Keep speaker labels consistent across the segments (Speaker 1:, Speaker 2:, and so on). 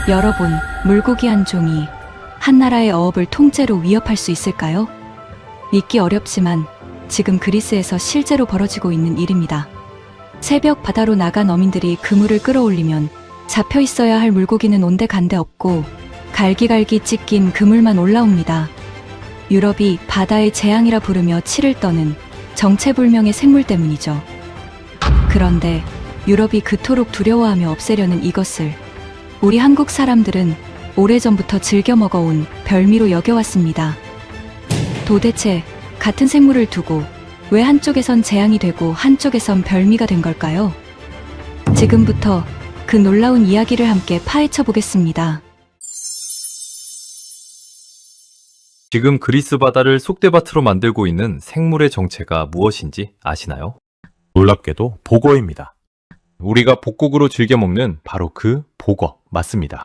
Speaker 1: 여러분, 물고기 한 종이 한 나라의 어업을 통째로 위협할 수 있을까요? 믿기 어렵지만 지금 그리스에서 실제로 벌어지고 있는 일입니다. 새벽 바다로 나간 어민들이 그물을 끌어올리면 잡혀 있어야 할 물고기는 온데간데 없고 갈기갈기 찢긴 그물만 올라옵니다. 유럽이 바다의 재앙이라 부르며 치를 떠는 정체불명의 생물 때문이죠. 그런데 유럽이 그토록 두려워하며 없애려는 이것을 우리 한국 사람들은 오래전부터 즐겨 먹어온 별미로 여겨왔습니다. 도대체 같은 생물을 두고 왜 한쪽에선 재앙이 되고 한쪽에선 별미가 된 걸까요? 지금부터 그 놀라운 이야기를 함께 파헤쳐 보겠습니다.
Speaker 2: 지금 그리스 바다를 쑥대밭으로 만들고 있는 생물의 정체가 무엇인지 아시나요? 놀랍게도 복어입니다. 우리가 복국으로 즐겨 먹는 바로 그 복어 맞습니다.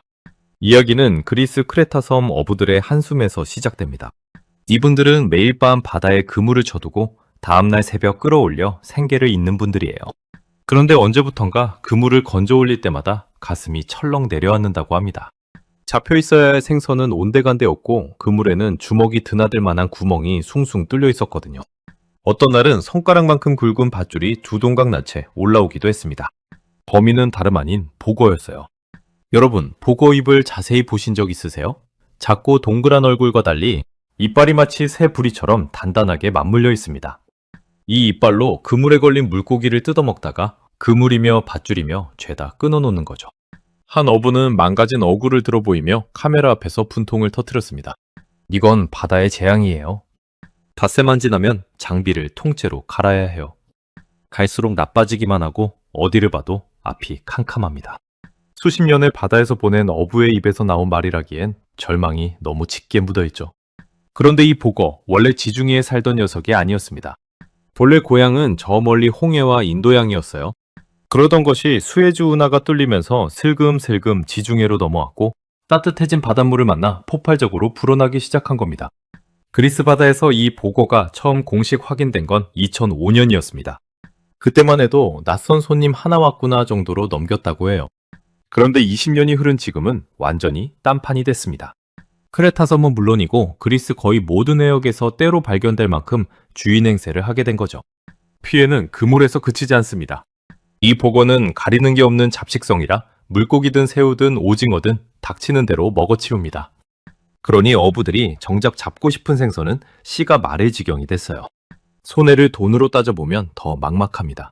Speaker 2: 이야기는 그리스 크레타 섬 어부들의 한숨에서 시작됩니다. 이분들은 매일 밤 바다에 그물을 쳐두고 다음날 새벽 끌어올려 생계를 잇는 분들이에요. 그런데 언제부턴가 그물을 건져 올릴 때마다 가슴이 철렁 내려앉는다고 합니다. 잡혀 있어야 할 생선은 온데간데 없고 그물에는 주먹이 드나들 만한 구멍이 숭숭 뚫려 있었거든요. 어떤 날은 손가락만큼 굵은 밧줄이 두 동강 나채 올라오기도 했습니다. 범인은 다름 아닌 복어였어요. 여러분, 복어 입을 자세히 보신 적 있으세요? 작고 동그란 얼굴과 달리 이빨이 마치 새 부리처럼 단단하게 맞물려 있습니다. 이 이빨로 그물에 걸린 물고기를 뜯어먹다가 그물이며 밧줄이며 죄다 끊어놓는 거죠. 한 어부는 망가진 어구를 들어 보이며 카메라 앞에서 분통을 터뜨렸습니다. 이건 바다의 재앙이에요. 닷새만 지나면 장비를 통째로 갈아야 해요. 갈수록 나빠지기만 하고 어디를 봐도 앞이 캄캄합니다. 수십 년을 바다에서 보낸 어부의 입에서 나온 말이라기엔 절망이 너무 짙게 묻어있죠. 그런데 이 복어, 원래 지중해에 살던 녀석이 아니었습니다. 본래 고향은 저 멀리 홍해와 인도양이었어요. 그러던 것이 수에즈 운하가 뚫리면서 슬금슬금 지중해로 넘어왔고 따뜻해진 바닷물을 만나 폭발적으로 불어나기 시작한 겁니다. 그리스 바다에서 이 복어가 처음 공식 확인된 건 2005년이었습니다. 그때만 해도 낯선 손님 하나 왔구나 정도로 넘겼다고 해요. 그런데 20년이 흐른 지금은 완전히 딴판이 됐습니다. 크레타 섬은 물론이고 그리스 거의 모든 해역에서 때로 발견될 만큼 주인 행세를 하게 된 거죠. 피해는 그물에서 그치지 않습니다. 이 복어는 가리는 게 없는 잡식성이라 물고기든 새우든 오징어든 닥치는 대로 먹어치웁니다. 그러니 어부들이 정작 잡고 싶은 생선은 씨가 마를 지경이 됐어요. 손해를 돈으로 따져보면 더 막막합니다.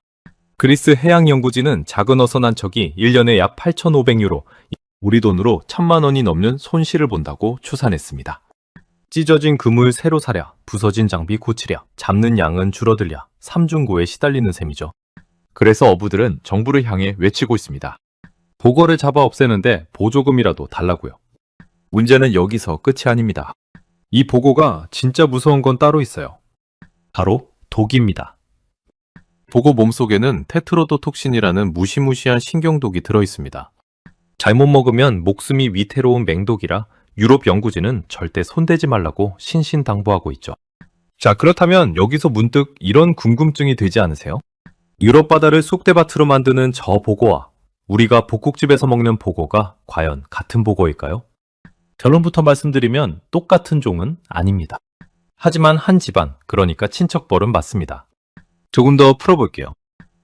Speaker 2: 그리스 해양연구진은 작은 어선 한 척이 1년에 약 8,500유로, 우리 돈으로 1,000만 원이 넘는 손실을 본다고 추산했습니다. 찢어진 그물 새로 사랴, 부서진 장비 고치랴, 잡는 양은 줄어들랴, 삼중고에 시달리는 셈이죠. 그래서 어부들은 정부를 향해 외치고 있습니다. 복어를 잡아 없애는데 보조금이라도 달라고요. 문제는 여기서 끝이 아닙니다. 이 복어가 진짜 무서운 건 따로 있어요. 바로 독입니다. 복어 몸속에는 테트로도톡신이라는 무시무시한 신경독이 들어있습니다. 잘못 먹으면 목숨이 위태로운 맹독이라 유럽 연구진은 절대 손대지 말라고 신신당부하고 있죠. 자, 그렇다면 여기서 문득 이런 궁금증이 들지 않으세요? 유럽 바다를 쑥대밭으로 만드는 저 복어와 우리가 복국집에서 먹는 복어가 과연 같은 복어일까요? 결론부터 말씀드리면 똑같은 종은 아닙니다. 하지만 한 집안, 그러니까 친척벌은 맞습니다. 조금 더 풀어볼게요.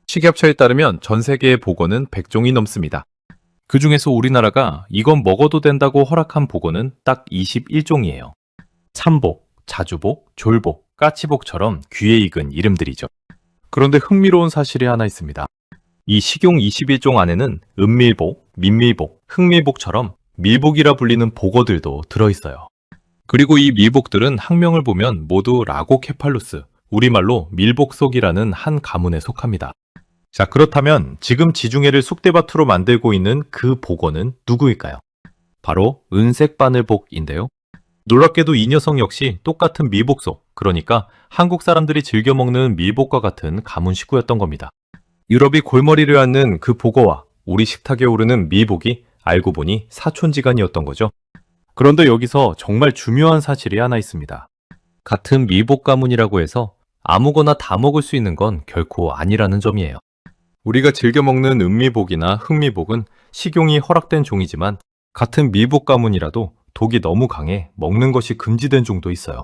Speaker 2: 식약처에 따르면 전 세계의 복어는 100종이 넘습니다. 그 중에서 우리나라가 이건 먹어도 된다고 허락한 복어는 딱 21종이에요. 참복, 자주복, 졸복, 까치복처럼 귀에 익은 이름들이죠. 그런데 흥미로운 사실이 하나 있습니다. 이 식용 21종 안에는 은밀복, 민밀복, 흑밀복처럼 밀복이라 불리는 복어들도 들어있어요. 그리고 이 밀복들은 학명을 보면 모두 라고케팔루스, 우리말로 밀복속이라는 한 가문에 속합니다. 자, 그렇다면 지금 지중해를 쑥대밭으로 만들고 있는 그 복어는 누구일까요? 바로 은색바늘복인데요. 놀랍게도 이 녀석 역시 똑같은 밀복속, 그러니까 한국 사람들이 즐겨 먹는 밀복과 같은 가문 식구였던 겁니다. 유럽이 골머리를 앓는 그 복어와 우리 식탁에 오르는 밀복이 알고 보니 사촌지간이었던 거죠. 그런데 여기서 정말 중요한 사실이 하나 있습니다. 같은 밀복 가문이라고 해서 아무거나 다 먹을 수 있는 건 결코 아니라는 점이에요. 우리가 즐겨 먹는 은밀복이나 흑밀복은 식용이 허락된 종이지만 같은 밀복 가문이라도 독이 너무 강해 먹는 것이 금지된 종도 있어요.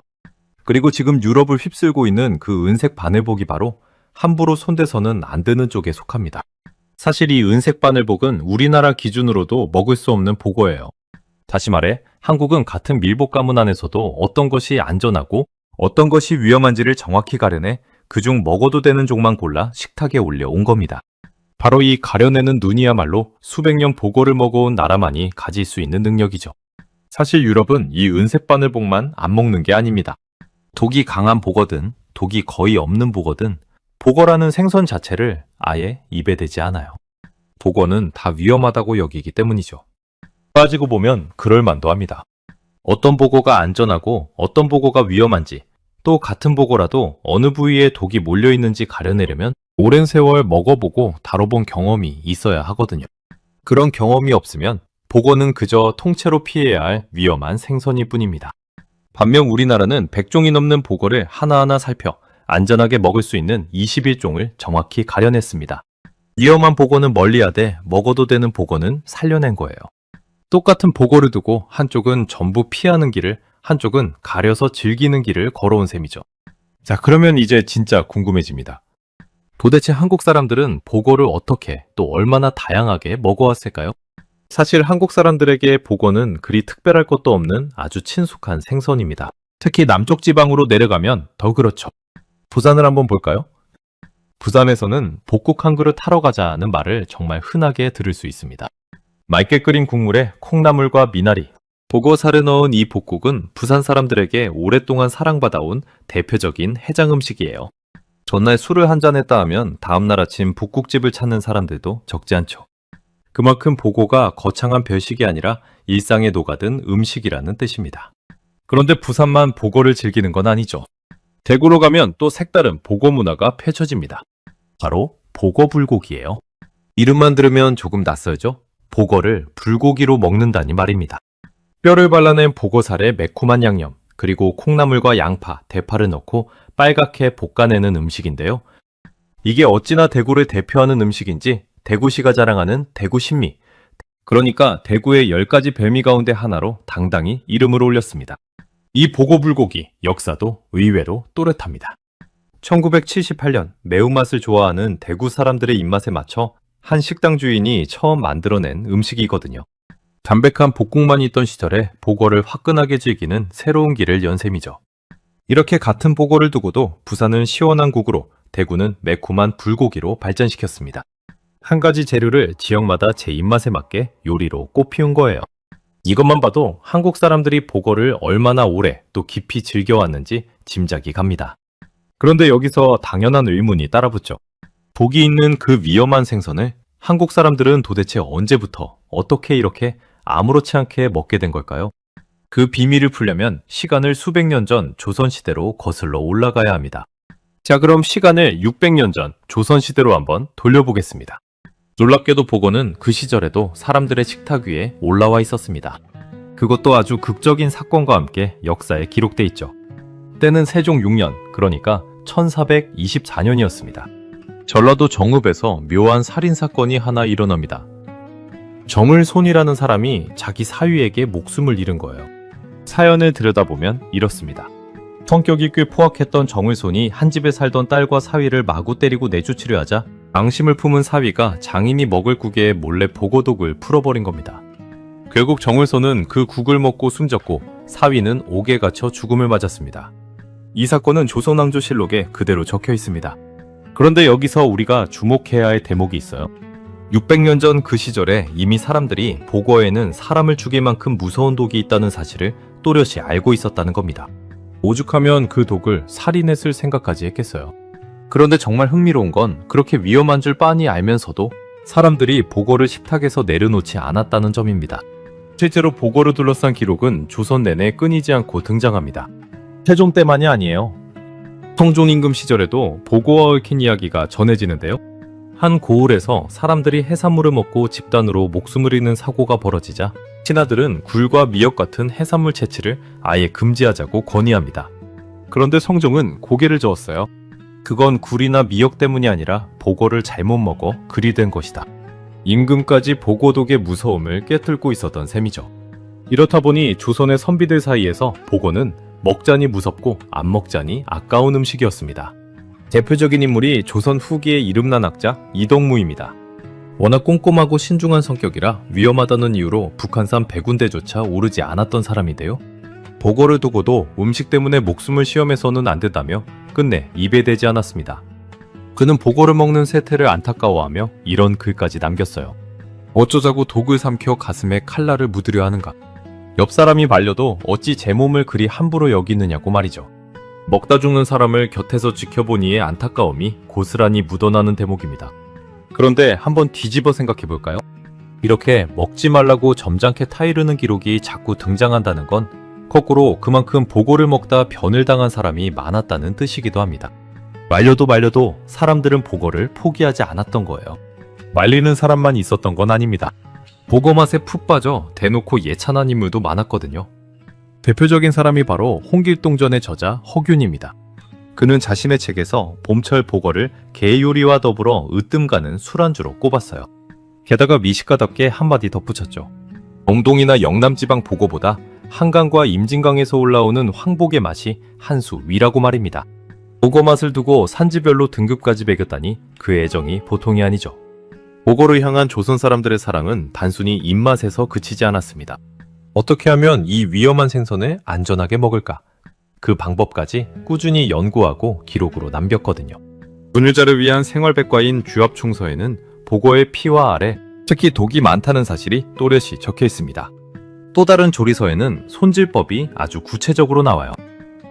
Speaker 2: 그리고 지금 유럽을 휩쓸고 있는 그 은색 바늘복이 바로 함부로 손대서는 안 되는 쪽에 속합니다. 사실 이 은색 바늘복은 우리나라 기준으로도 먹을 수 없는 복어예요. 다시 말해 한국은 같은 밀복 가문 안에서도 어떤 것이 안전하고 어떤 것이 위험한지를 정확히 가려내 그중 먹어도 되는 종만 골라 식탁에 올려온 겁니다. 바로 이 가려내는 눈이야말로 수백 년 복어를 먹어온 나라만이 가질 수 있는 능력이죠. 사실 유럽은 이 은색 바늘복만 안 먹는 게 아닙니다. 독이 강한 복어든 독이 거의 없는 복어든 복어라는 생선 자체를 아예 입에 대지 않아요. 복어는 다 위험하다고 여기기 때문이죠. 따지고 보면 그럴만도 합니다. 어떤 복어가 안전하고 어떤 복어가 위험한지, 또 같은 복어라도 어느 부위에 독이 몰려있는지 가려내려면 오랜 세월 먹어보고 다뤄본 경험이 있어야 하거든요. 그런 경험이 없으면 복어는 그저 통째로 피해야 할 위험한 생선일 뿐입니다. 반면 우리나라는 100종이 넘는 복어를 하나하나 살펴 안전하게 먹을 수 있는 21종을 정확히 가려냈습니다. 위험한 복어는 멀리하되 먹어도 되는 복어는 살려낸 거예요. 똑같은 복어를 두고 한쪽은 전부 피하는 길을, 한쪽은 가려서 즐기는 길을 걸어온 셈이죠. 자, 그러면 이제 진짜 궁금해집니다. 도대체 한국 사람들은 복어를 어떻게 또 얼마나 다양하게 먹어왔을까요? 사실 한국 사람들에게 복어는 그리 특별할 것도 없는 아주 친숙한 생선입니다. 특히 남쪽 지방으로 내려가면 더 그렇죠. 부산을 한번 볼까요? 부산에서는 복국 한 그릇 하러 가자는 말을 정말 흔하게 들을 수 있습니다. 맑게 끓인 국물에 콩나물과 미나리, 복어살을 넣은 이 복국은 부산 사람들에게 오랫동안 사랑받아온 대표적인 해장 음식이에요. 전날 술을 한잔 했다 하면 다음날 아침 복국집을 찾는 사람들도 적지 않죠. 그만큼 복어가 거창한 별식이 아니라 일상에 녹아든 음식이라는 뜻입니다. 그런데 부산만 복어를 즐기는 건 아니죠. 대구로 가면 또 색다른 복어 문화가 펼쳐집니다. 바로 복어 불고기예요. 이름만 들으면 조금 낯설죠? 복어를 불고기로 먹는다니 말입니다. 뼈를 발라낸 복어살에 매콤한 양념, 그리고 콩나물과 양파, 대파를 넣고 빨갛게 볶아내는 음식인데요. 이게 어찌나 대구를 대표하는 음식인지 대구시가 자랑하는 대구 신미, 그러니까 대구의 10가지 별미 가운데 하나로 당당히 이름을 올렸습니다. 이 복어 불고기, 역사도 의외로 또렷합니다. 1978년 매운맛을 좋아하는 대구 사람들의 입맛에 맞춰 한 식당 주인이 처음 만들어낸 음식이거든요. 담백한 복국만 있던 시절에 복어를 화끈하게 즐기는 새로운 길을 연 셈이죠. 이렇게 같은 복어를 두고도 부산은 시원한 국으로, 대구는 매콤한 불고기로 발전시켰습니다. 한 가지 재료를 지역마다 제 입맛에 맞게 요리로 꽃피운 거예요. 이것만 봐도 한국 사람들이 복어를 얼마나 오래 또 깊이 즐겨왔는지 짐작이 갑니다. 그런데 여기서 당연한 의문이 따라붙죠. 독이 있는 그 위험한 생선을 한국 사람들은 도대체 언제부터 어떻게 이렇게 아무렇지 않게 먹게 된 걸까요? 그 비밀을 풀려면 시간을 수백 년 전 조선시대로 거슬러 올라가야 합니다. 자, 그럼 시간을 600년 전 조선시대로 한번 돌려보겠습니다. 놀랍게도 복어는 그 시절에도 사람들의 식탁 위에 올라와 있었습니다. 그것도 아주 극적인 사건과 함께 역사에 기록돼 있죠. 때는 세종 6년, 그러니까 1424년이었습니다. 전라도 정읍에서 묘한 살인사건이 하나 일어납니다. 정을손이라는 사람이 자기 사위에게 목숨을 잃은 거예요. 사연을 들여다보면 이렇습니다. 성격이 꽤 포악했던 정을손이 한 집에 살던 딸과 사위를 마구 때리고 내쫓으려 하자 앙심을 품은 사위가 장인이 먹을 국에 몰래 복어독을 풀어버린 겁니다. 결국 정을손은 그 국을 먹고 숨졌고 사위는 옥에 갇혀 죽음을 맞았습니다. 이 사건은 조선왕조실록에 그대로 적혀 있습니다. 그런데 여기서 우리가 주목해야 할 대목이 있어요. 600년 전 그 시절에 이미 사람들이 복어에는 사람을 죽일 만큼 무서운 독이 있다는 사실을 또렷이 알고 있었다는 겁니다. 오죽하면 그 독을 살인했을 생각까지 했겠어요. 그런데 정말 흥미로운 건 그렇게 위험한 줄 빤히 알면서도 사람들이 복어를 식탁에서 내려놓지 않았다는 점입니다. 실제로 복어를 둘러싼 기록은 조선 내내 끊이지 않고 등장합니다. 세종 때만이 아니에요. 성종 임금 시절에도 복어와 얽힌 이야기가 전해지는데요. 한 고을에서 사람들이 해산물을 먹고 집단으로 목숨을 잃는 사고가 벌어지자 신하들은 굴과 미역 같은 해산물 채취를 아예 금지하자고 건의합니다. 그런데 성종은 고개를 저었어요. 그건 굴이나 미역 때문이 아니라 복어를 잘못 먹어 그리 된 것이다. 임금까지 보고독의 무서움을 꿰뚫고 있었던 셈이죠. 이렇다 보니 조선의 선비들 사이에서 보고는 먹자니 무섭고 안 먹자니 아까운 음식이었습니다. 대표적인 인물이 조선 후기의 이름난 학자 이덕무입니다. 워낙 꼼꼼하고 신중한 성격이라 위험하다는 이유로 북한산 100군데조차 오르지 않았던 사람인데요. 보고를 두고도 음식 때문에 목숨을 시험해서는 안 된다며 끝내 입에 대지 않았습니다. 그는 보고를 먹는 세태를 안타까워하며 이런 글까지 남겼어요. 어쩌자고 독을 삼켜 가슴에 칼날을 묻으려 하는가. 옆 사람이 말려도 어찌 제 몸을 그리 함부로 여기느냐고 말이죠. 먹다 죽는 사람을 곁에서 지켜보니의 안타까움이 고스란히 묻어나는 대목입니다. 그런데 한번 뒤집어 생각해 볼까요? 이렇게 먹지 말라고 점잖게 타이르는 기록이 자꾸 등장한다는 건 거꾸로 그만큼 보고를 먹다 변을 당한 사람이 많았다는 뜻이기도 합니다. 말려도 사람들은 보고를 포기하지 않았던 거예요. 말리는 사람만 있었던 건 아닙니다. 보고 맛에 푹 빠져 대놓고 예찬한 인물도 많았거든요. 대표적인 사람이 바로 홍길동전의 저자 허균입니다. 그는 자신의 책에서 봄철 보거를 게 요리와 더불어 으뜸 가는 술안주로 꼽았어요. 게다가 미식가답게 한마디 덧붙였죠. 영동이나 영남지방 보거보다 한강과 임진강에서 올라오는 황복의 맛이 한 수 위라고 말입니다. 보거 맛을 두고 산지별로 등급까지 매겼다니 그 애정이 보통이 아니죠. 보거를 향한 조선 사람들의 사랑은 단순히 입맛에서 그치지 않았습니다. 어떻게 하면 이 위험한 생선을 안전하게 먹을까? 그 방법까지 꾸준히 연구하고 기록으로 남겼거든요. 분유자를 위한 생활백과인 주압충서에는 보거의 피와 알에 특히 독이 많다는 사실이 또렷이 적혀 있습니다. 또 다른 조리서에는 손질법이 아주 구체적으로 나와요.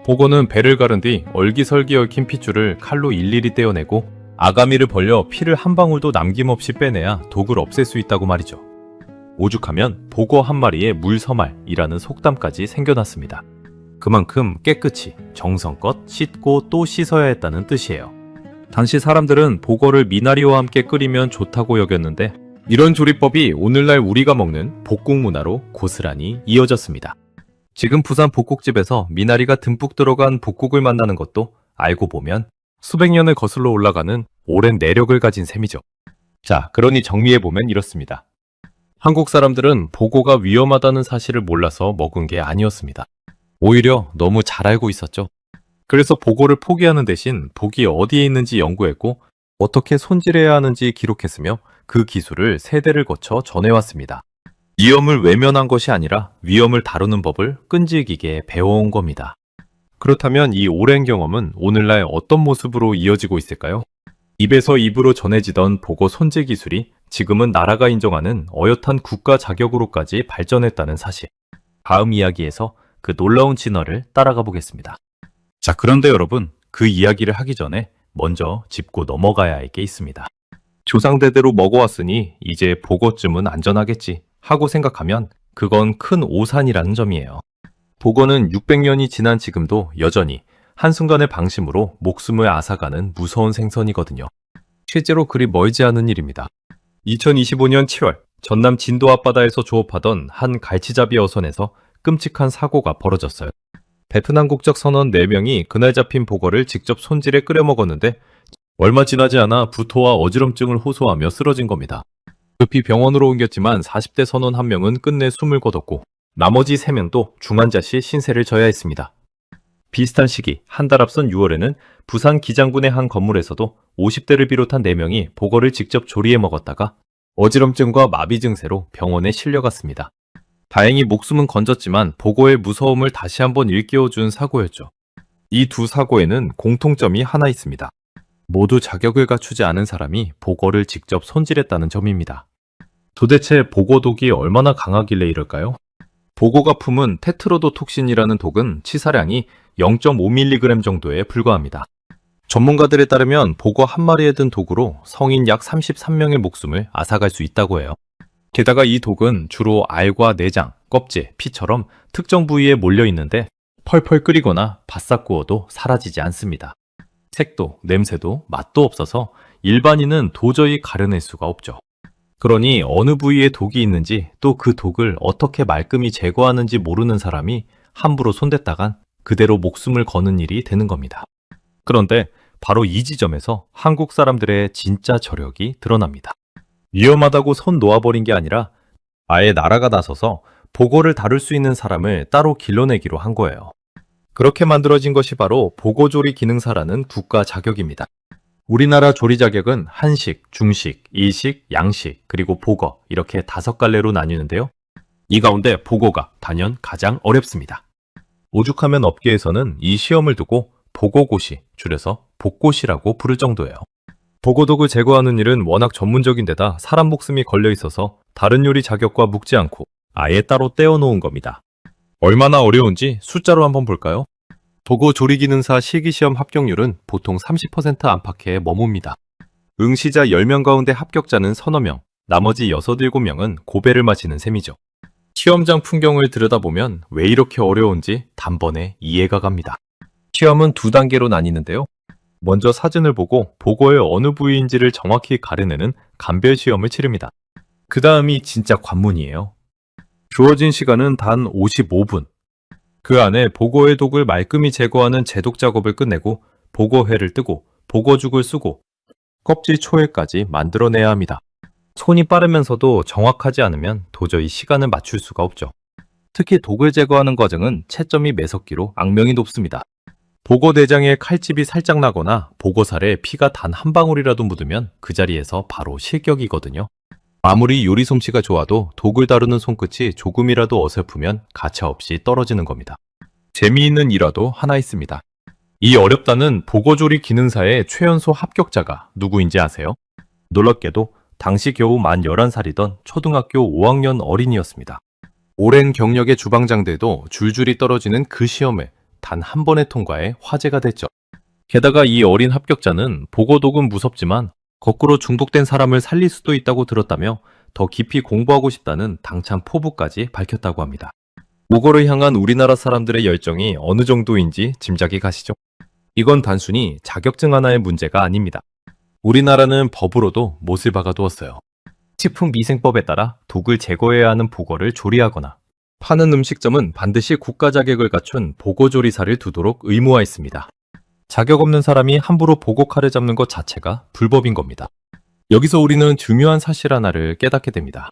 Speaker 2: 보거는 배를 가른 뒤 얼기설기 얽힌 핏줄을 칼로 일일이 떼어내고 아가미를 벌려 피를 한 방울도 남김없이 빼내야 독을 없앨 수 있다고 말이죠. 오죽하면 보거 한 마리에 물서말이라는 속담까지 생겨났습니다. 그만큼 깨끗이 정성껏 씻고 또 씻어야 했다는 뜻이에요. 당시 사람들은 보거를 미나리와 함께 끓이면 좋다고 여겼는데 이런 조리법이 오늘날 우리가 먹는 볶국 문화로 고스란히 이어졌습니다. 지금 부산 볶국집에서 미나리가 듬뿍 들어간 볶국을 만나는 것도 알고 보면 수백 년을 거슬러 올라가는 오랜 내력을 가진 셈이죠. 자, 그러니 정리해보면 이렇습니다. 한국 사람들은 보고가 위험하다는 사실을 몰라서 먹은 게 아니었습니다. 오히려 너무 잘 알고 있었죠. 그래서 보고를 포기하는 대신 복이 어디에 있는지 연구했고 어떻게 손질해야 하는지 기록했으며 그 기술을 세대를 거쳐 전해왔습니다. 위험을 외면한 것이 아니라 위험을 다루는 법을 끈질기게 배워온 겁니다. 그렇다면 이 오랜 경험은 오늘날 어떤 모습으로 이어지고 있을까요? 입에서 입으로 전해지던 보고 손질 기술이 지금은 나라가 인정하는 어엿한 국가 자격으로까지 발전했다는 사실. 다음 이야기에서 그 놀라운 진화를 따라가 보겠습니다. 자, 그런데 여러분, 그 이야기를 하기 전에 먼저 짚고 넘어가야 할 게 있습니다. 조상대대로 먹어왔으니 이제 보거쯤은 안전하겠지 하고 생각하면 그건 큰 오산이라는 점이에요. 보거는 600년이 지난 지금도 여전히 한순간의 방심으로 목숨을 앗아가는 무서운 생선이거든요. 실제로 그리 멀지 않은 일입니다. 2025년 7월 전남 진도 앞바다에서 조업하던 한 갈치잡이 어선에서 끔찍한 사고가 벌어졌어요. 베트남 국적 선원 4명이 그날 잡힌 보거를 직접 손질해 끓여 먹었는데 얼마 지나지 않아 부토와 어지럼증을 호소하며 쓰러진 겁니다. 급히 병원으로 옮겼지만 40대 선원 1명은 끝내 숨을 거뒀고 나머지 3명도 중환자실 신세를 져야 했습니다. 비슷한 시기 한 달 앞선 6월에는 부산 기장군의 한 건물에서도 50대를 비롯한 4명이 보거를 직접 조리해 먹었다가 어지럼증과 마비 증세로 병원에 실려갔습니다. 다행히 목숨은 건졌지만 보거의 무서움을 다시 한번 일깨워준 사고였죠. 이 두 사고에는 공통점이 하나 있습니다. 모두 자격을 갖추지 않은 사람이 보거를 직접 손질했다는 점입니다. 도대체 보거독이 얼마나 강하길래 이럴까요? 보거가 품은 테트로도톡신이라는 독은 치사량이 0.5mg 정도에 불과합니다. 전문가들에 따르면 보거 한 마리에 든 독으로 성인 약 33명의 목숨을 앗아갈 수 있다고 해요. 게다가 이 독은 주로 알과 내장, 껍질, 피처럼 특정 부위에 몰려 있는데 펄펄 끓이거나 바싹 구워도 사라지지 않습니다. 색도, 냄새도, 맛도 없어서 일반인은 도저히 가려낼 수가 없죠. 그러니 어느 부위에 독이 있는지 또 그 독을 어떻게 말끔히 제거하는지 모르는 사람이 함부로 손댔다간 그대로 목숨을 거는 일이 되는 겁니다. 그런데 바로 이 지점에서 한국 사람들의 진짜 저력이 드러납니다. 위험하다고 손 놓아버린 게 아니라 아예 나라가 나서서 보고를 다룰 수 있는 사람을 따로 길러내기로 한 거예요. 그렇게 만들어진 것이 바로 보고조리 기능사라는 국가 자격입니다. 우리나라 조리 자격은 한식, 중식, 일식, 양식, 그리고 보거 이렇게 5갈래로 나뉘는데요. 이 가운데 보고가 단연 가장 어렵습니다. 오죽하면 업계에서는 이 시험을 두고 보고고시, 줄여서 복고시라고 부를 정도예요. 보고독을 제거하는 일은 워낙 전문적인 데다 사람 목숨이 걸려 있어서 다른 요리 자격과 묶지 않고 아예 따로 떼어놓은 겁니다. 얼마나 어려운지 숫자로 한번 볼까요? 보고 조리기능사 실기시험 합격률은 보통 30% 안팎에 머뭅니다. 응시자 10명 가운데 합격자는 서너 명, 나머지 6, 7명은 고배를 마시는 셈이죠. 시험장 풍경을 들여다보면 왜 이렇게 어려운지 단번에 이해가 갑니다. 시험은 2단계로 나뉘는데요. 먼저 사진을 보고 보고의 어느 부위인지를 정확히 가려내는 감별 시험을 치릅니다. 그 다음이 진짜 관문이에요. 주어진 시간은 단 55분. 그 안에 보고의 독을 말끔히 제거하는 제독 작업을 끝내고 보고회를 뜨고 보고죽을 쓰고 껍질 초회까지 만들어내야 합니다. 손이 빠르면서도 정확하지 않으면 도저히 시간을 맞출 수가 없죠. 특히 독을 제거하는 과정은 채점이 매섭기로 악명이 높습니다. 보고 내장에 칼집이 살짝 나거나 보고살에 피가 단 한 방울이라도 묻으면 그 자리에서 바로 실격이거든요. 아무리 요리 솜씨가 좋아도 독을 다루는 손끝이 조금이라도 어설프면 가차없이 떨어지는 겁니다. 재미있는 일화도 하나 있습니다. 이 어렵다는 보고조리 기능사의 최연소 합격자가 누구인지 아세요? 놀랍게도 당시 겨우 만 11살이던 초등학교 5학년 어린이였습니다. 오랜 경력의 주방장들도 줄줄이 떨어지는 그 시험을 단 한 번의 통과에 화제가 됐죠. 게다가 이 어린 합격자는 보고독은 무섭지만 거꾸로 중독된 사람을 살릴 수도 있다고 들었다며 더 깊이 공부하고 싶다는 당찬 포부까지 밝혔다고 합니다. 보고를 향한 우리나라 사람들의 열정이 어느 정도인지 짐작이 가시죠? 이건 단순히 자격증 하나의 문제가 아닙니다. 우리나라는 법으로도 못을 박아두었어요. 식품위생법에 따라 독을 제거해야 하는 보고를 조리하거나 파는 음식점은 반드시 국가 자격을 갖춘 보고조리사를 두도록 의무화했습니다. 자격 없는 사람이 함부로 보고 칼을 잡는 것 자체가 불법인 겁니다. 여기서 우리는 중요한 사실 하나를 깨닫게 됩니다.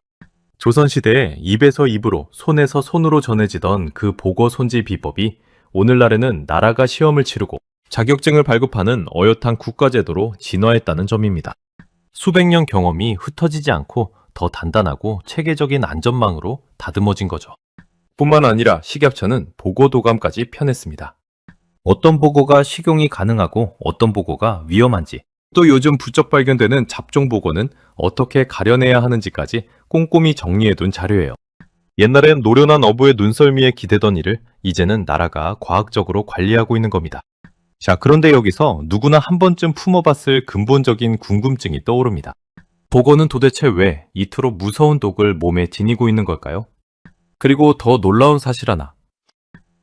Speaker 2: 조선시대에 입에서 입으로, 손에서 손으로 전해지던 그 보고 손질 비법이 오늘날에는 나라가 시험을 치르고 자격증을 발급하는 어엿한 국가제도로 진화했다는 점입니다. 수백 년 경험이 흩어지지 않고 더 단단하고 체계적인 안전망으로 다듬어진 거죠. 뿐만 아니라 식약처는 보고도감까지 펴냈습니다. 어떤 보고가 식용이 가능하고 어떤 보고가 위험한지, 또 요즘 부쩍 발견되는 잡종 보고는 어떻게 가려내야 하는지까지 꼼꼼히 정리해둔 자료예요. 옛날엔 노련한 어부의 눈썰미에 기대던 일을 이제는 나라가 과학적으로 관리하고 있는 겁니다. 자, 그런데 여기서 누구나 한 번쯤 품어봤을 근본적인 궁금증이 떠오릅니다. 보고는 도대체 왜 이토록 무서운 독을 몸에 지니고 있는 걸까요? 그리고 더 놀라운 사실 하나.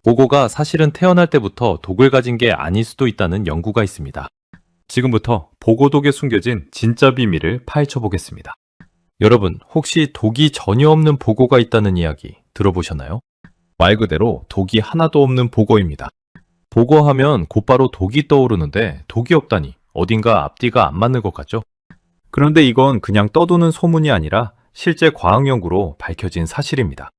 Speaker 2: 보고가 사실은 태어날 때부터 독을 가진 게 아닐 수도 있다는 연구가 있습니다. 지금부터 보고독에 숨겨진 진짜 비밀을 파헤쳐 보겠습니다. 여러분, 혹시 독이 전혀 없는 보고가 있다는 이야기 들어보셨나요? 말 그대로 독이 하나도 없는 보고입니다. 보고하면 곧바로 독이 떠오르는데 독이 없다니 어딘가 앞뒤가 안 맞는 것 같죠? 그런데 이건 그냥 떠도는 소문이 아니라 실제 과학 연구로 밝혀진 사실입니다.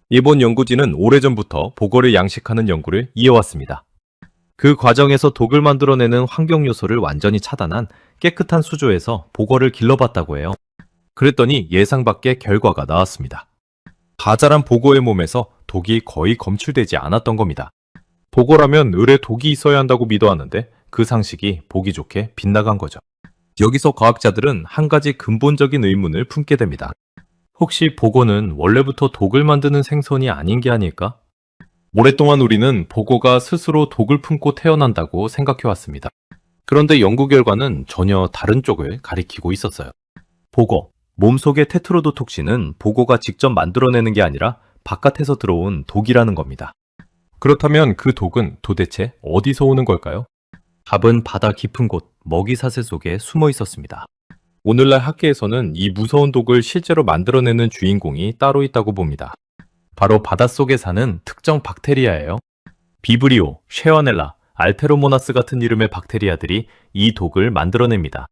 Speaker 2: 일본 연구진은 오래전부터 보고를 양식하는 연구를 이어왔습니다. 그 과정에서 독을 만들어내는 환경 요소를 완전히 차단한 깨끗한 수조에서 보고를 길러봤다고 해요. 그랬더니 예상 밖의 결과가 나왔습니다. 가잘한 보고의 몸에서 독이 거의 검출되지 않았던 겁니다. 보고라면 을에 독이 있어야 한다고 믿어왔는데 그 상식이 보기 좋게 빗나간 거죠. 여기서 과학자들은 한 가지 근본적인 의문을 품게 됩니다. 혹시 보고는 원래부터 독을 만드는 생선이 아닌 게 아닐까? 오랫동안 우리는 보고가 스스로 독을 품고 태어난다고 생각해왔습니다. 그런데 연구 결과는 전혀 다른 쪽을 가리키고 있었어요. 보고, 몸속의 테트로도톡신은 보고가 직접 만들어내는 게 아니라 바깥에서 들어온 독이라는 겁니다. 그렇다면 그 독은 도대체 어디서 오는 걸까요? 답은 바다 깊은 곳, 먹이사슬 속에 숨어 있었습니다. 오늘날 학계에서는 이 무서운 독을 실제로 만들어내는 주인공이 따로 있다고 봅니다. 바로 바닷속에 사는 특정 박테리아예요. 비브리오, 쉐어넬라, 알테로모나스 같은 이름의 박테리아들이 이 독을 만들어냅니다.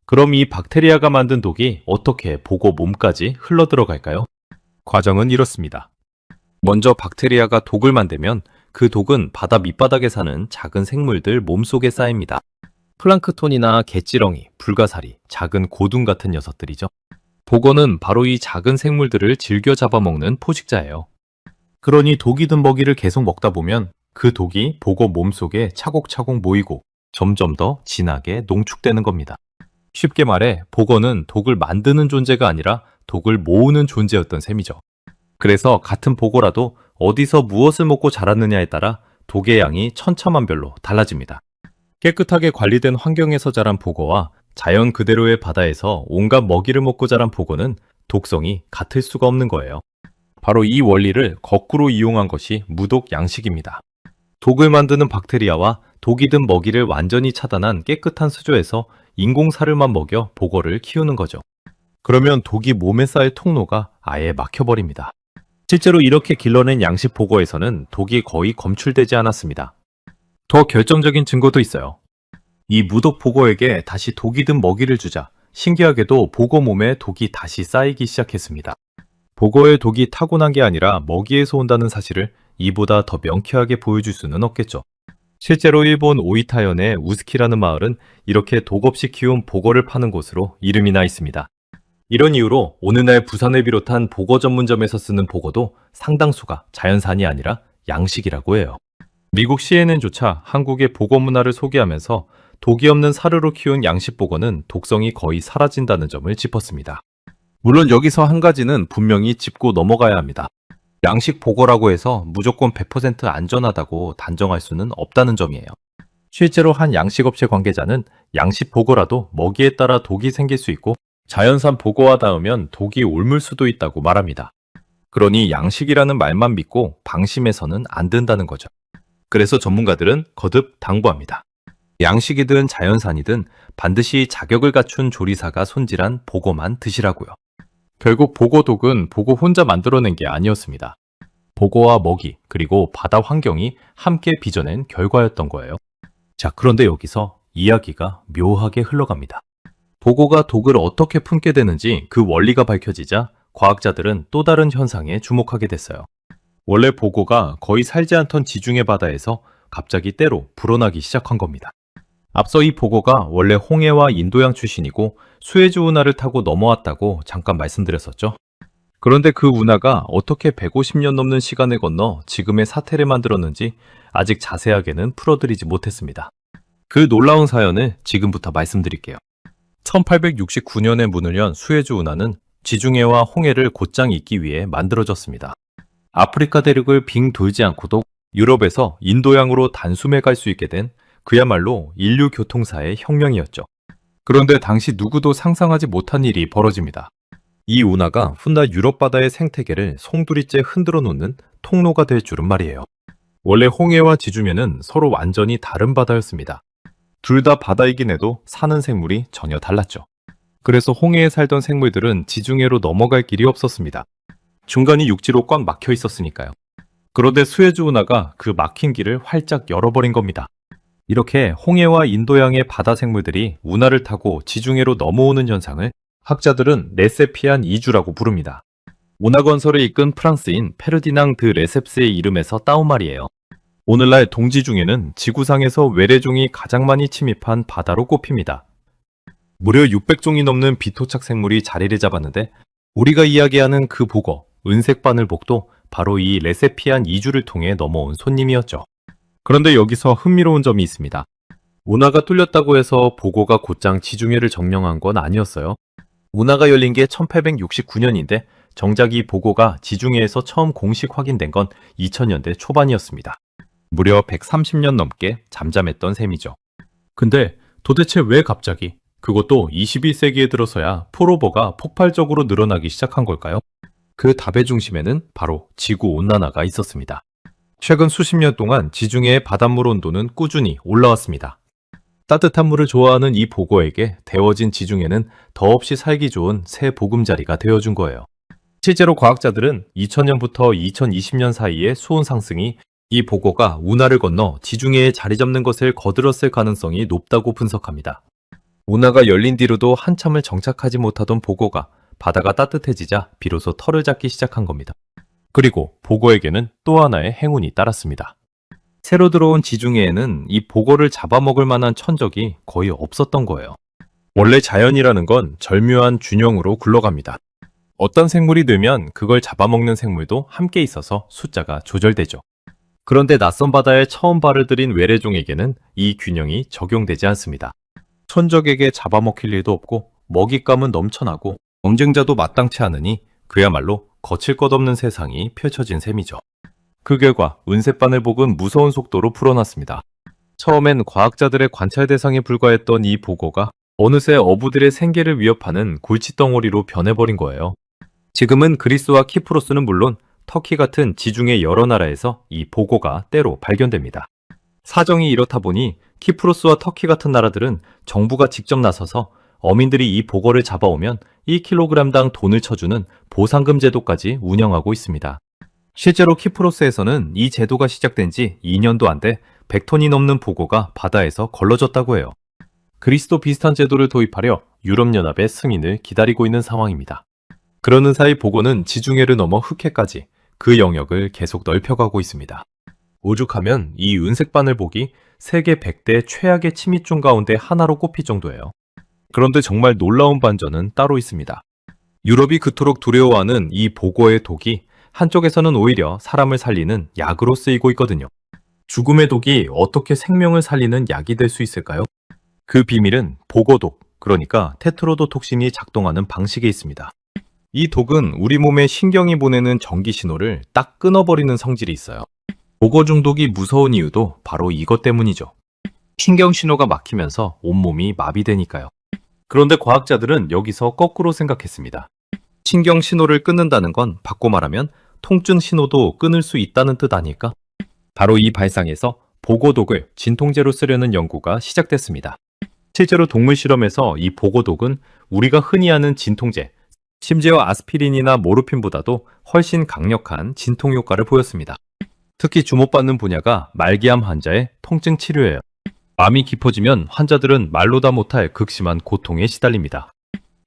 Speaker 2: 그럼 이 박테리아가 만든 독이 어떻게 보고 몸까지 흘러 들어갈까요? 과정은 이렇습니다. 먼저 박테리아가 독을 만들면 그 독은 바다 밑바닥에 사는 작은 생물들 몸속에 쌓입니다. 플랑크톤이나 개찌렁이, 불가사리, 작은 고둥 같은 녀석들이죠. 보고는 바로 이 작은 생물들을 즐겨 잡아먹는 포식자예요. 그러니 독이 든 먹이를 계속 먹다 보면 그 독이 보고 몸속에 차곡차곡 모이고 점점 더 진하게 농축되는 겁니다. 쉽게 말해 보고는 독을 만드는 존재가 아니라 독을 모으는 존재였던 셈이죠. 그래서 같은 보고라도 어디서 무엇을 먹고 자랐느냐에 따라 독의 양이 천차만별로 달라집니다. 깨끗하게 관리된 환경에서 자란 보고와 자연 그대로의 바다에서 온갖 먹이를 먹고 자란 보고는 독성이 같을 수가 없는 거예요. 바로 이 원리를 거꾸로 이용한 것이 무독 양식입니다. 독을 만드는 박테리아와 독이 든 먹이를 완전히 차단한 깨끗한 수조에서 인공사료만 먹여 보고를 키우는 거죠. 그러면 독이 몸에 쌓일 통로가 아예 막혀버립니다. 실제로 이렇게 길러낸 양식 보고에서는 독이 거의 검출되지 않았습니다. 더 결정적인 증거도 있어요. 이 무독 보고에게 다시 독이 든 먹이를 주자 신기하게도 보고 몸에 독이 다시 쌓이기 시작했습니다. 보고의 독이 타고난 게 아니라 먹이에서 온다는 사실을 이보다 더 명쾌하게 보여줄 수는 없겠죠. 실제로 일본 오이타현의 우스키라는 마을은 이렇게 독 없이 키운 보고를 파는 곳으로 이름이 나 있습니다. 이런 이유로 오늘날 부산을 비롯한 보고 전문점에서 쓰는 보고도 상당수가 자연산이 아니라 양식이라고 해요. 미국 CNN조차 한국의 보고 문화를 소개하면서 독이 없는 사료로 키운 양식 보고는 독성이 거의 사라진다는 점을 짚었습니다. 물론 여기서 한 가지는 분명히 짚고 넘어가야 합니다. 양식 보고라고 해서 무조건 100% 안전하다고 단정할 수는 없다는 점이에요. 실제로 한 양식업체 관계자는 양식 보고라도 먹이에 따라 독이 생길 수 있고 자연산 보고와 닿으면 독이 옮을 수도 있다고 말합니다. 그러니 양식이라는 말만 믿고 방심해서는 안 된다는 거죠. 그래서 전문가들은 거듭 당부합니다. 양식이든 자연산이든 반드시 자격을 갖춘 조리사가 손질한 보고만 드시라고요. 결국 보고독은 보고 혼자 만들어낸 게 아니었습니다. 보고와 먹이 그리고 바다 환경이 함께 빚어낸 결과였던 거예요. 자, 그런데 여기서 이야기가 묘하게 흘러갑니다. 보고가 독을 어떻게 품게 되는지 그 원리가 밝혀지자 과학자들은 또 다른 현상에 주목하게 됐어요. 원래 보고가 거의 살지 않던 지중해 바다에서 갑자기 때로 불어나기 시작한 겁니다. 앞서 이 보고가 원래 홍해와 인도양 출신이고 수에즈 운하를 타고 넘어왔다고 잠깐 말씀드렸었죠. 그런데 그 운하가 어떻게 150년 넘는 시간을 건너 지금의 사태를 만들었는지 아직 자세하게는 풀어드리지 못했습니다. 그 놀라운 사연을 지금부터 말씀드릴게요. 1869년에 문을 연 수에즈 운하는 지중해와 홍해를 곧장 잇기 위해 만들어졌습니다. 아프리카 대륙을 빙 돌지 않고도 유럽에서 인도양으로 단숨에 갈 수 있게 된 그야말로 인류 교통사의 혁명이었죠. 그런데 당시 누구도 상상하지 못한 일이 벌어집니다. 이 운하가 훗날 유럽 바다의 생태계를 송두리째 흔들어 놓는 통로가 될 줄은 말이에요. 원래 홍해와 지중해는 서로 완전히 다른 바다였습니다. 둘 다 바다이긴 해도 사는 생물이 전혀 달랐죠. 그래서 홍해에 살던 생물들은 지중해로 넘어갈 길이 없었습니다. 중간이 육지로 꽉 막혀 있었으니까요. 그런데 수에즈 운하가 그 막힌 길을 활짝 열어버린 겁니다. 이렇게 홍해와 인도양의 바다 생물들이 운하를 타고 지중해로 넘어오는 현상을 학자들은 레세피안 이주라고 부릅니다. 운하 건설을 이끈 프랑스인 페르디낭 드 레셉스의 이름에서 따온 말이에요. 오늘날 동지중해는 지구상에서 외래종이 가장 많이 침입한 바다로 꼽힙니다. 무려 600종이 넘는 비토착 생물이 자리를 잡았는데 우리가 이야기하는 그 보거, 은색 바늘복도 바로 이 레세피안 이주를 통해 넘어온 손님이었죠. 그런데 여기서 흥미로운 점이 있습니다. 운하가 뚫렸다고 해서 보고가 곧장 지중해를 점령한 건 아니었어요. 운하가 열린 게 1869년인데 정작 이 보고가 지중해에서 처음 공식 확인된 건 2000년대 초반이었습니다. 무려 130년 넘게 잠잠했던 셈이죠. 근데 도대체 왜 갑자기, 그것도 21세기에 들어서야 포로버가 폭발적으로 늘어나기 시작한 걸까요? 그 답의 중심에는 바로 지구온난화가 있었습니다. 최근 수십 년 동안 지중해의 바닷물 온도는 꾸준히 올라왔습니다. 따뜻한 물을 좋아하는 이 보고에게 데워진 지중해는 더없이 살기 좋은 새 보금자리가 되어준 거예요. 실제로 과학자들은 2000년부터 2020년 사이의 수온 상승이 이 보고가 운하를 건너 지중해에 자리 잡는 것을 거들었을 가능성이 높다고 분석합니다. 운하가 열린 뒤로도 한참을 정착하지 못하던 보고가 바다가 따뜻해지자 비로소 털을 잡기 시작한 겁니다. 그리고 보고에게는 또 하나의 행운이 따랐습니다. 새로 들어온 지중해에는 이 보고를 잡아먹을 만한 천적이 거의 없었던 거예요. 원래 자연이라는 건 절묘한 균형으로 굴러갑니다. 어떤 생물이 늘면 그걸 잡아먹는 생물도 함께 있어서 숫자가 조절되죠. 그런데 낯선 바다에 처음 발을 들인 외래종에게는 이 균형이 적용되지 않습니다. 천적에게 잡아먹힐 일도 없고 먹잇감은 넘쳐나고 경쟁자도 마땅치 않으니 그야말로 거칠 것 없는 세상이 펼쳐진 셈이죠. 그 결과 은셋바늘복은 무서운 속도로 불어났습니다. 처음엔 과학자들의 관찰 대상에 불과했던 이 보고가 어느새 어부들의 생계를 위협하는 골칫덩어리로 변해버린 거예요. 지금은 그리스와 키프로스는 물론 터키 같은 지중해 여러 나라에서 이 보고가 때로 발견됩니다. 사정이 이렇다 보니 키프로스와 터키 같은 나라들은 정부가 직접 나서서 어민들이 이 보고를 잡아오면 1kg당 돈을 쳐주는 보상금 제도까지 운영하고 있습니다. 실제로 키프로스에서는 이 제도가 시작된 지 2년도 안 돼 100톤이 넘는 보고가 바다에서 걸러졌다고 해요. 그리스도 비슷한 제도를 도입하려 유럽연합의 승인을 기다리고 있는 상황입니다. 그러는 사이 보고는 지중해를 넘어 흑해까지 그 영역을 계속 넓혀가고 있습니다. 오죽하면 이 은색바늘복이 세계 100대 최악의 침입종 가운데 하나로 꼽힐 정도예요. 그런데 정말 놀라운 반전은 따로 있습니다. 유럽이 그토록 두려워하는 이 보고의 독이 한쪽에서는 오히려 사람을 살리는 약으로 쓰이고 있거든요. 죽음의 독이 어떻게 생명을 살리는 약이 될 수 있을까요? 그 비밀은 보고독, 그러니까 테트로도톡신이 작동하는 방식에 있습니다. 이 독은 우리 몸에 신경이 보내는 전기 신호를 딱 끊어버리는 성질이 있어요. 보고 중독이 무서운 이유도 바로 이것 때문이죠. 신경 신호가 막히면서 온몸이 마비되니까요. 그런데 과학자들은 여기서 거꾸로 생각했습니다. 신경 신호를 끊는다는 건 바꿔 말하면 통증 신호도 끊을 수 있다는 뜻 아닐까? 바로 이 발상에서 보고독을 진통제로 쓰려는 연구가 시작됐습니다. 실제로 동물 실험에서 이 보고독은 우리가 흔히 아는 진통제, 심지어 아스피린이나 모르핀보다도 훨씬 강력한 진통 효과를 보였습니다. 특히 주목받는 분야가 말기암 환자의 통증 치료예요. 암이 깊어지면 환자들은 말로 다 못할 극심한 고통에 시달립니다.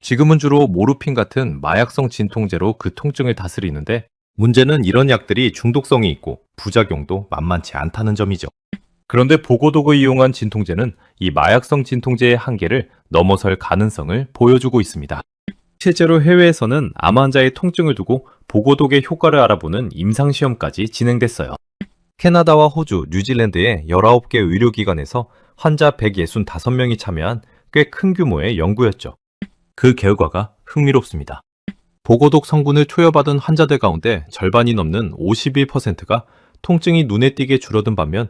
Speaker 2: 지금은 주로 모르핀 같은 마약성 진통제로 그 통증을 다스리는데 문제는 이런 약들이 중독성이 있고 부작용도 만만치 않다는 점이죠. 그런데 보고독을 이용한 진통제는 이 마약성 진통제의 한계를 넘어설 가능성을 보여주고 있습니다. 실제로 해외에서는 암 환자의 통증을 두고 보고독의 효과를 알아보는 임상시험까지 진행됐어요. 캐나다와 호주, 뉴질랜드의 19개 의료기관에서 환자 165명이 참여한 꽤 큰 규모의 연구였죠. 그 결과가 흥미롭습니다. 보고독 성분을 투여받은 환자들 가운데 절반이 넘는 51%가 통증이 눈에 띄게 줄어든 반면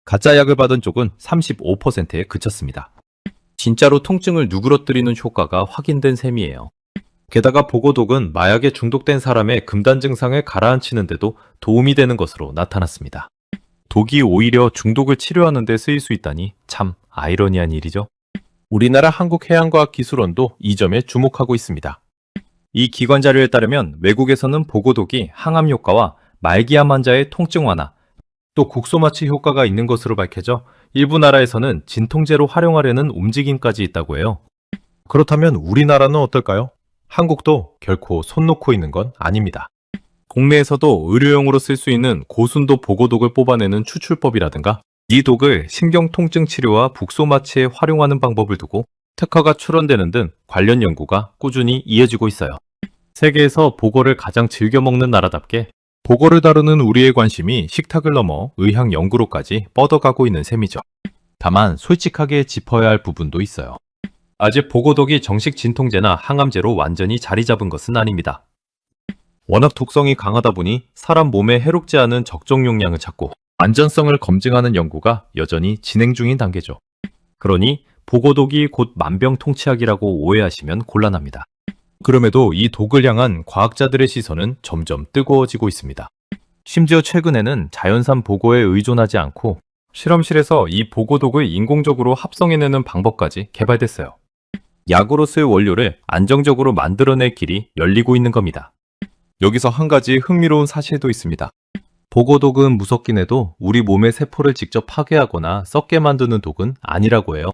Speaker 2: 가짜 약을 받은 쪽은 35%에 그쳤습니다. 진짜로 통증을 누그러뜨리는 효과가 확인된 셈이에요. 게다가 보고독은 마약에 중독된 사람의 금단 증상을 가라앉히는 데도 도움이 되는 것으로 나타났습니다. 독이 오히려 중독을 치료하는 데 쓰일 수 있다니 참 아이러니한 일이죠. 우리나라 한국해양과학기술원도 이 점에 주목하고 있습니다. 이 기관 자료에 따르면 외국에서는 보고독이 항암 효과와 말기암 환자의 통증 완화, 또 국소마취 효과가 있는 것으로 밝혀져 일부 나라에서는 진통제로 활용하려는 움직임까지 있다고 해요. 그렇다면 우리나라는 어떨까요? 한국도 결코 손 놓고 있는 건 아닙니다. 국내에서도 의료용으로 쓸 수 있는 고순도 보고독을 뽑아내는 추출법이라든가 이 독을 신경통증 치료와 북소마취에 활용하는 방법을 두고 특허가 출원되는 등 관련 연구가 꾸준히 이어지고 있어요. 세계에서 보고를 가장 즐겨 먹는 나라답게 보고를 다루는 우리의 관심이 식탁을 넘어 의학 연구로까지 뻗어가고 있는 셈이죠. 다만 솔직하게 짚어야 할 부분도 있어요. 아직 보고독이 정식 진통제나 항암제로 완전히 자리 잡은 것은 아닙니다. 워낙 독성이 강하다 보니 사람 몸에 해롭지 않은 적정 용량을 찾고 안전성을 검증하는 연구가 여전히 진행 중인 단계죠. 그러니 보고독이 곧 만병통치약이라고 오해하시면 곤란합니다. 그럼에도 이 독을 향한 과학자들의 시선은 점점 뜨거워지고 있습니다. 심지어 최근에는 자연산 보고에 의존하지 않고 실험실에서 이 보고독을 인공적으로 합성해내는 방법까지 개발됐어요. 약으로 쓸 원료를 안정적으로 만들어낼 길이 열리고 있는 겁니다. 여기서 한 가지 흥미로운 사실도 있습니다. 보고독은 무섭긴 해도 우리 몸의 세포를 직접 파괴하거나 썩게 만드는 독은 아니라고 해요.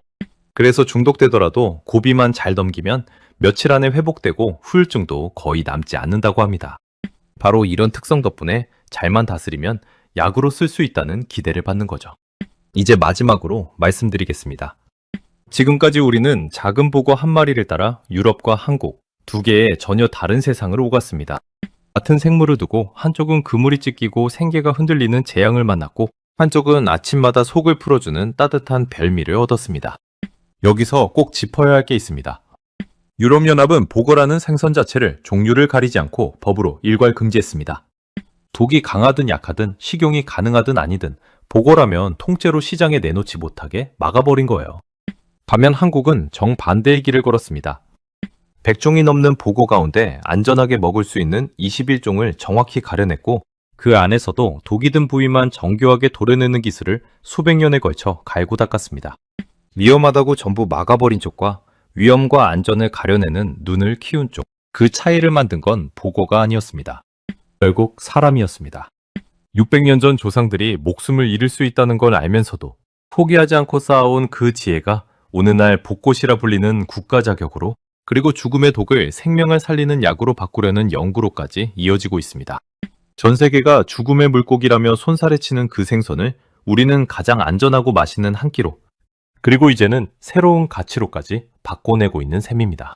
Speaker 2: 그래서 중독되더라도 고비만 잘 넘기면 며칠 안에 회복되고 후유증도 거의 남지 않는다고 합니다. 바로 이런 특성 덕분에 잘만 다스리면 약으로 쓸 수 있다는 기대를 받는 거죠. 이제 마지막으로 말씀드리겠습니다. 지금까지 우리는 작은 보고 한 마리를 따라 유럽과 한국 두 개의 전혀 다른 세상을 오갔습니다. 같은 생물을 두고 한쪽은 그물이 찢기고 생계가 흔들리는 재앙을 만났고 한쪽은 아침마다 속을 풀어주는 따뜻한 별미를 얻었습니다. 여기서 꼭 짚어야 할 게 있습니다. 유럽연합은 보거라는 생선 자체를 종류를 가리지 않고 법으로 일괄 금지했습니다. 독이 강하든 약하든 식용이 가능하든 아니든 보거라면 통째로 시장에 내놓지 못하게 막아버린 거예요. 반면 한국은 정반대의 길을 걸었습니다. 100종이 넘는 보고 가운데 안전하게 먹을 수 있는 21종을 정확히 가려냈고 그 안에서도 독이 든 부위만 정교하게 도려내는 기술을 수백 년에 걸쳐 갈고 닦았습니다. 위험하다고 전부 막아버린 쪽과 위험과 안전을 가려내는 눈을 키운 쪽, 그 차이를 만든 건 보고가 아니었습니다. 결국 사람이었습니다. 600년 전 조상들이 목숨을 잃을 수 있다는 걸 알면서도 포기하지 않고 쌓아온 그 지혜가 오늘날 복꽃이라 불리는 국가 자격으로 그리고 죽음의 독을 생명을 살리는 약으로 바꾸려는 연구로까지 이어지고 있습니다. 전 세계가 죽음의 물고기라며 손살에 치는 그 생선을 우리는 가장 안전하고 맛있는 한 끼로 그리고 이제는 새로운 가치로까지 바꿔내고 있는 셈입니다.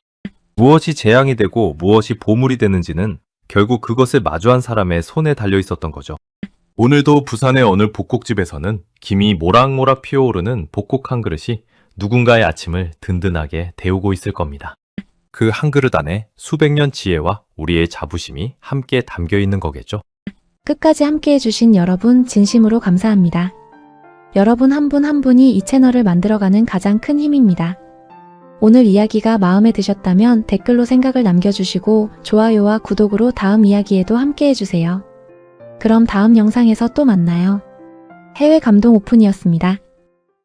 Speaker 2: 무엇이 재앙이 되고 무엇이 보물이 되는지는 결국 그것을 마주한 사람의 손에 달려 있었던 거죠. 오늘도 부산의 어느 복국집에서는 김이 모락모락 피어오르는 복국 한 그릇이 누군가의 아침을 든든하게 데우고 있을 겁니다. 그 한 그릇 안에 수백 년 지혜와 우리의 자부심이 함께 담겨 있는 거겠죠.
Speaker 3: 끝까지 함께 해주신 여러분 진심으로 감사합니다. 여러분 한 분 한 분이 이 채널을 만들어가는 가장 큰 힘입니다. 오늘 이야기가 마음에 드셨다면 댓글로 생각을 남겨주시고 좋아요와 구독으로 다음 이야기에도 함께 해주세요. 그럼 다음 영상에서 또 만나요. 해외 감동 오픈이었습니다.